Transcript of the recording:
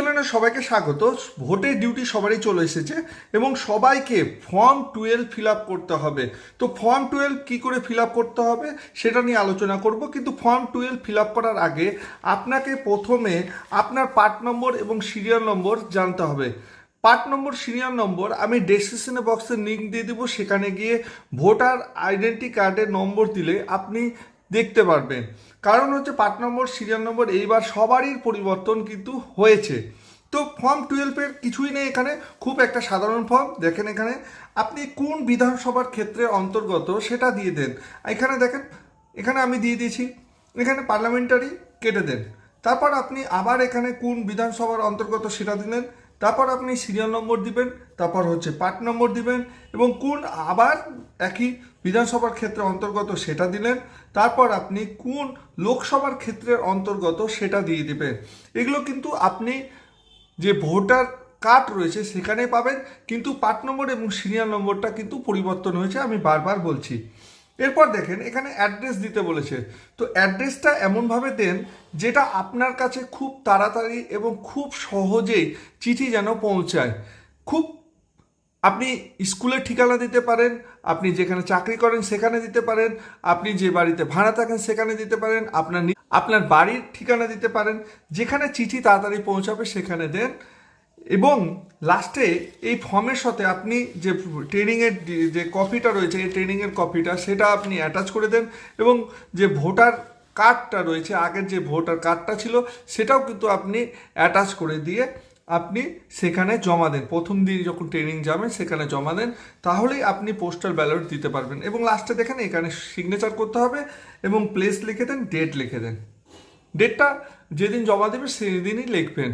অনুশীলনে সবাইকে স্বাগত। ভোটের ডিউটি সবারই চলে এসেছে এবং সবাইকে ফর্ম 12 ফিল আপ করতে হবে। তো ফর্ম 12 কি করে ফিল আপ করতে হবে সেটা নিয়ে আলোচনা করব, কিন্তু ফর্ম 12 ফিল আপ করার আগে আপনাকে প্রথমে আপনার পার্ট নম্বর এবং সিরিয়াল নম্বর জানতে হবে। পার্ট নম্বর সিরিয়াল নম্বর আমি ডেসক্রিপশনে বক্সে লিঙ্ক দিয়ে দেবো, সেখানে গিয়ে ভোটার আইডেন্টি কার্ডের নম্বর দিলে আপনি দেখতে পারবেন। কারণ হচ্ছে পার্ট নম্বর সিরিয়াল নম্বর এইবার সবারই পরিবর্তন কিন্তু হয়েছে। তো ফর্ম 12-এর কিছুই নেই, এখানে খুব একটা সাধারণ ফর্ম। দেখেন এখানে আপনি কোন বিধানসভার ক্ষেত্রে অন্তর্গত সেটা দিয়ে দেন। এখানে দেখেন, এখানে আমি দিয়ে দিয়েছি, এখানে পার্লামেন্টারি কেটে দেন। তারপর আপনি আবার এখানে কোন বিধানসভার অন্তর্গত সেটা দিলেন, তারপর আপনি সিরিয়াল নম্বর দিবেন, তারপর হচ্ছে পার্ট নম্বর দিবেন এবং কোন আবার একই বিধানসভার ক্ষেত্রে অন্তর্গত সেটা দিলেন, তারপর আপনি কোন লোকসভার ক্ষেত্রের অন্তর্গত সেটা দিয়ে দিবেন। এগুলো কিন্তু আপনি যে ভোটার কার্ড রয়েছে সেখানে পাবেন, কিন্তু পার্ট নম্বর এবং সিরিয়াল নম্বরটা কিন্তু পরিবর্তন হয়েছে, আমি বারবার বলছি। এরপর দেখেন এখানে অ্যাড্রেস দিতে বলেছে। তো অ্যাড্রেসটা এমনভাবে দেন যেটা আপনার কাছে খুব তাড়াতাড়ি এবং খুব সহজেই চিঠি যেন পৌঁছায়। খুব আপনি স্কুলের ঠিকানা দিতে পারেন, আপনি যেখানে চাকরি করেন সেখানে দিতে পারেন, আপনি যে বাড়িতে ভাড়া থাকেন সেখানে দিতে পারেন, আপনার বাড়ির ঠিকানা দিতে পারেন, যেখানে চিঠি তাড়াতাড়ি পৌঁছাবে সেখানে দেন। এবং লাস্টে এই ফর্মের সাথে আপনি যে ট্রেনিংয়ের যে কপিটা রয়েছে, এই ট্রেনিংয়ের কপিটা সেটা আপনি অ্যাটাচ করে দেন এবং যে ভোটার কার্ডটা রয়েছে, আগের যে ভোটার কার্ডটা ছিল সেটাও কিন্তু আপনি অ্যাটাচ করে দিয়ে আপনি সেখানে জমা দেন। প্রথম দিন যখন ট্রেনিং যাবেন সেখানে জমা দেন, তাহলেই আপনি পোস্টাল ব্যালট দিতে পারবেন। এবং লাস্টে দেখেন এখানে সিগনেচার করতে হবে এবং প্লেস লিখে দেন, ডেট লিখে দেন। ডেটটা যেদিন জমা দেবে সেই দিনই লিখবেন।